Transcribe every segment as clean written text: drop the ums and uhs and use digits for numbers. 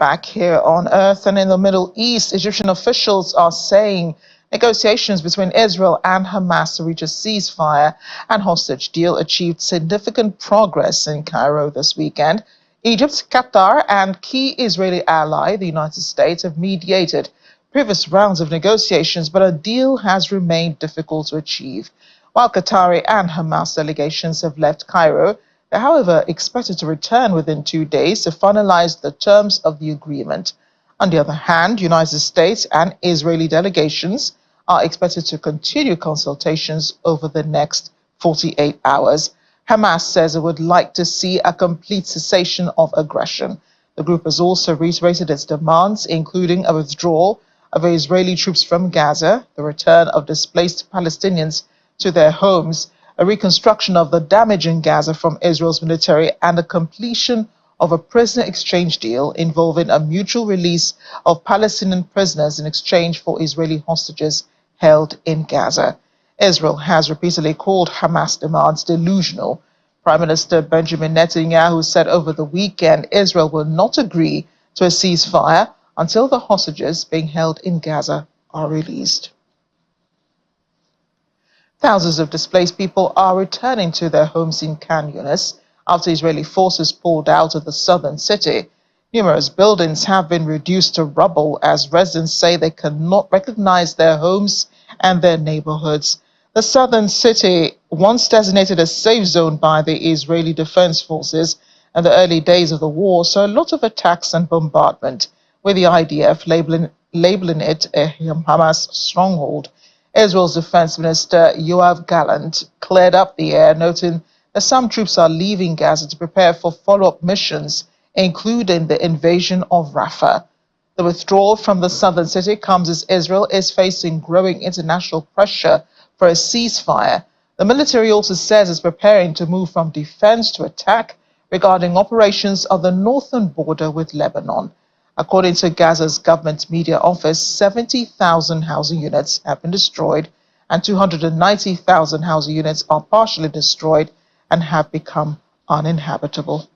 back here on Earth, and in the Middle East, Egyptian officials are saying negotiations between Israel and Hamas to reach a ceasefire and hostage deal achieved significant progress in Cairo this weekend. Egypt, Qatar, and key Israeli ally, the United States, have mediated previous rounds of negotiations, but a deal has remained difficult to achieve. While Qatari and Hamas delegations have left Cairo, they're, however, expected to return within 2 days to finalize the terms of the agreement. On the other hand, United States and Israeli delegations are expected to continue consultations over the next 48 hours. Hamas says it would like to see a complete cessation of aggression. The group has also reiterated its demands, including a withdrawal of Israeli troops from Gaza, the return of displaced Palestinians to their homes, a reconstruction of the damage in Gaza from Israel's military, and the completion of a prisoner exchange deal involving a mutual release of Palestinian prisoners in exchange for Israeli hostages held in Gaza. Israel has repeatedly called Hamas demands delusional. Prime Minister Benjamin Netanyahu said over the weekend Israel will not agree to a ceasefire until the hostages being held in Gaza are released. Thousands of displaced people are returning to their homes in Khan Younis after Israeli forces pulled out of the southern city. Numerous buildings have been reduced to rubble as residents say they cannot recognize their homes and their neighborhoods. The southern city, once designated a safe zone by the Israeli Defense Forces in the early days of the war, saw a lot of attacks and bombardment, with the IDF labeling it a Hamas stronghold. Israel's Defense Minister Yoav Gallant cleared up the air, noting that some troops are leaving Gaza to prepare for follow-up missions, including the invasion of Rafah. The withdrawal from the southern city comes as Israel is facing growing international pressure for a ceasefire. The military also says it's preparing to move from defense to attack regarding operations on the northern border with Lebanon. According to Gaza's government media office, 70,000 housing units have been destroyed and 290,000 housing units are partially destroyed and have become uninhabitable.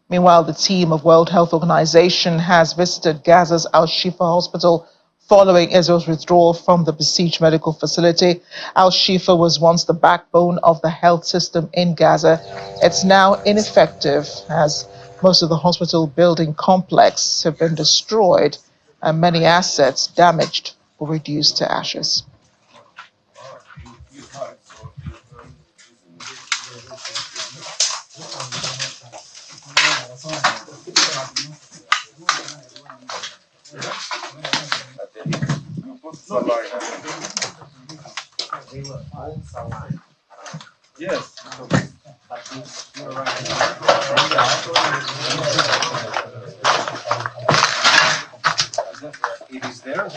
Meanwhile, the team of World Health Organization has visited Gaza's Al-Shifa hospital following Israel's withdrawal from the besieged medical facility. Al-Shifa was once the backbone of the health system in Gaza. It's now ineffective as most of the hospital building complex have been destroyed and many assets damaged or reduced to ashes. Yes. It is there.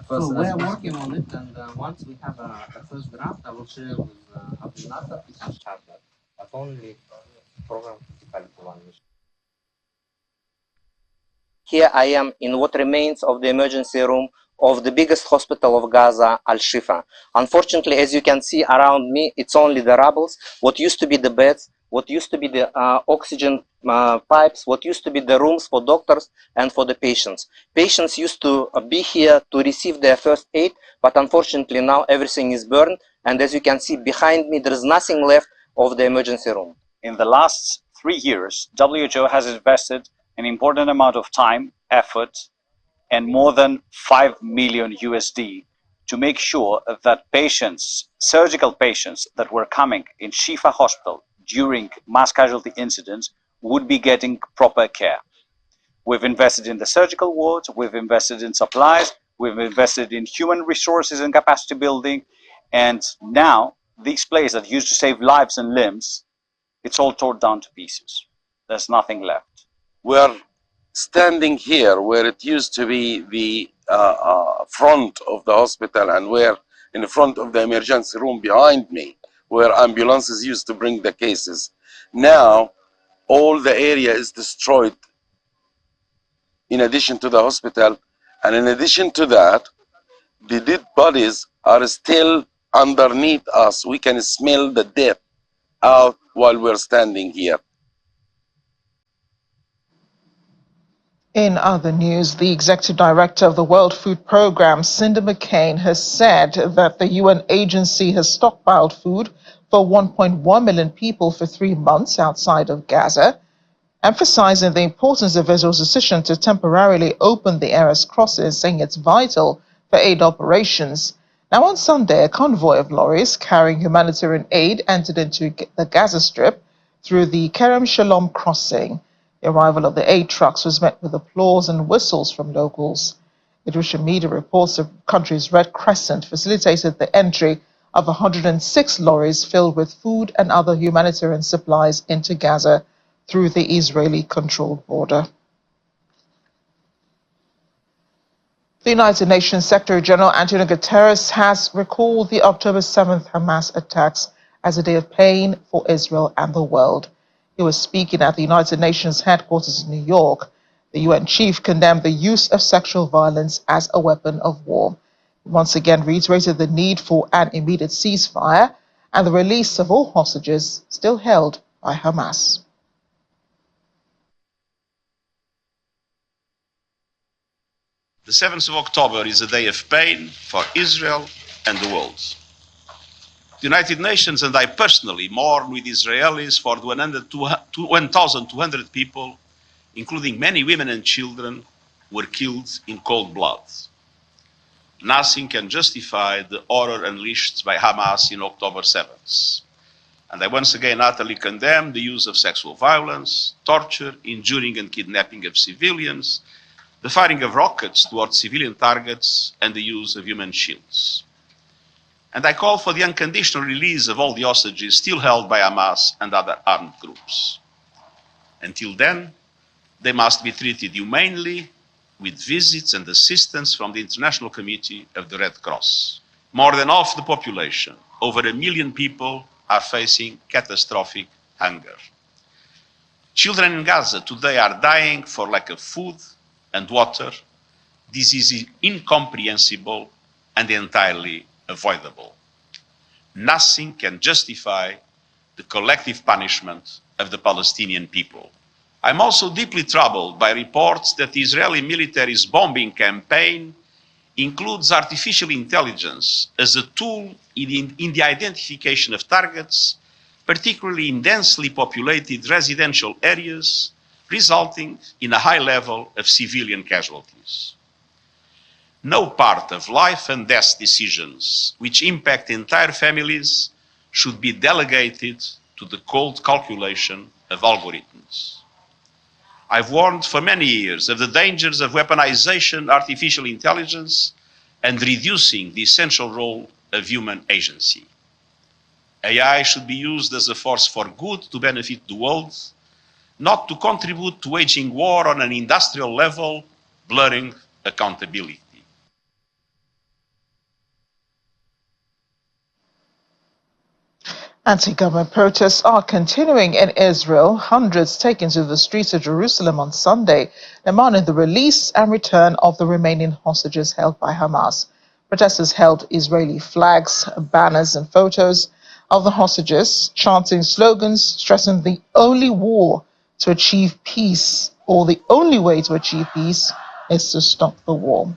So we are working on it, and once we have a first draft, I will share with Abdul Nasser. But only program. Here I am in what remains of the emergency room of the biggest hospital of Gaza, Al-Shifa. Unfortunately, as you can see around me, it's only the rubbles. What used to be the beds, what used to be the oxygen pipes, what used to be the rooms for doctors and for the patients. Patients used to be here to receive their first aid, but unfortunately now everything is burned. And as you can see behind me, there is nothing left of the emergency room. In the last 3 years, WHO has invested an important amount of time, effort, and more than 5 million USD to make sure that patients, surgical patients that were coming in Shifa hospital during mass casualty incidents would be getting proper care. We've invested in the surgical wards, we've invested in supplies, we've invested in human resources and capacity building, and now these places that used to save lives and limbs, it's all torn down to pieces. There's nothing left. We're standing here where it used to be the front of the hospital, and where in the front of the emergency room behind me, where ambulances used to bring the cases. Now, all the area is destroyed in addition to the hospital. And in addition to that, The dead bodies are still underneath us. We can smell the death out while we're standing here. In other news, the executive director of the World Food Programme, Cindy McCain, has said that the UN agency has stockpiled food for 1.1 million people for 3 months outside of Gaza, emphasizing the importance of Israel's decision to temporarily open the Erez crossing, saying it's vital for aid operations. Now, on Sunday, a convoy of lorries carrying humanitarian aid entered into the Gaza Strip through the Kerem Shalom crossing. The arrival of the aid trucks was met with applause and whistles from locals. Egyptian media reports the country's Red Crescent facilitated the entry of 106 lorries filled with food and other humanitarian supplies into Gaza through the Israeli-controlled border. The United Nations Secretary General Antonio Guterres has recalled the October 7th Hamas attacks as a day of pain for Israel and the world. He was speaking at the United Nations headquarters in New York. The UN chief condemned the use of sexual violence as a weapon of war. He once again reiterated the need for an immediate ceasefire and the release of all hostages still held by Hamas. The 7th of October is a day of pain for Israel and the world. The United Nations and I personally mourn with Israelis for the 1,200 people, including many women and children, were killed in cold blood. Nothing can justify the horror unleashed by Hamas in October 7th. And I once again utterly condemn the use of sexual violence, torture, injuring and kidnapping of civilians, the firing of rockets towards civilian targets, and the use of human shields. And I call for the unconditional release of all the hostages still held by Hamas and other armed groups. Until then, they must be treated humanely, with visits and assistance from the International Committee of the Red Cross. More than half the population, over 1 million people, are facing catastrophic hunger. Children in Gaza today are dying for lack of food and water. This is incomprehensible and entirely avoidable. Nothing can justify the collective punishment of the Palestinian people. I'm also deeply troubled by reports that the Israeli military's bombing campaign includes artificial intelligence as a tool in the identification of targets, particularly in densely populated residential areas, resulting in a high level of civilian casualties. No part of life and death decisions which impact entire families should be delegated to the cold calculation of algorithms. I've warned for many years of the dangers of weaponization artificial intelligence and reducing the essential role of human agency. AI should be used as a force for good to benefit the world, not to contribute to waging war on an industrial level, blurring accountability. Anti-government protests are continuing in Israel. Hundreds taken to the streets of Jerusalem on Sunday, demanding the release and return of the remaining hostages held by Hamas. Protesters held Israeli flags, banners, and photos of the hostages, chanting slogans stressing the only war to achieve peace, or the only way to achieve peace, is to stop the war.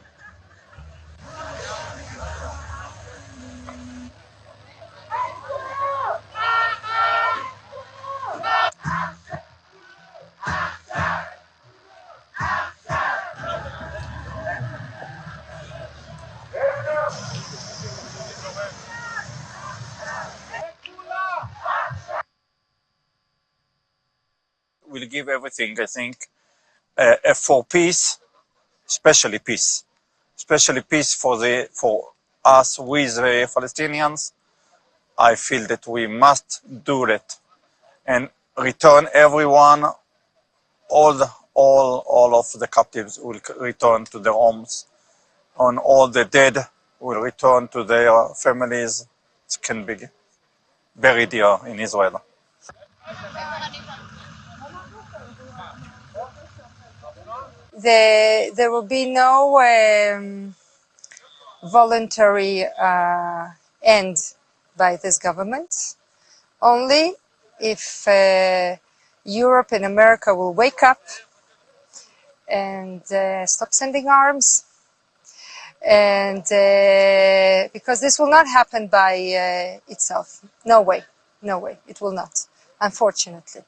Will give everything, I think, for peace, especially peace for us with the Palestinians. I feel that we must do that and return everyone. All of the captives will return to their homes, and all the dead will return to their families. It can be buried here in Israel. There will be no voluntary end by this government. Only if Europe and America will wake up and stop sending arms, and because this will not happen by itself. No way, no way, it will not, unfortunately.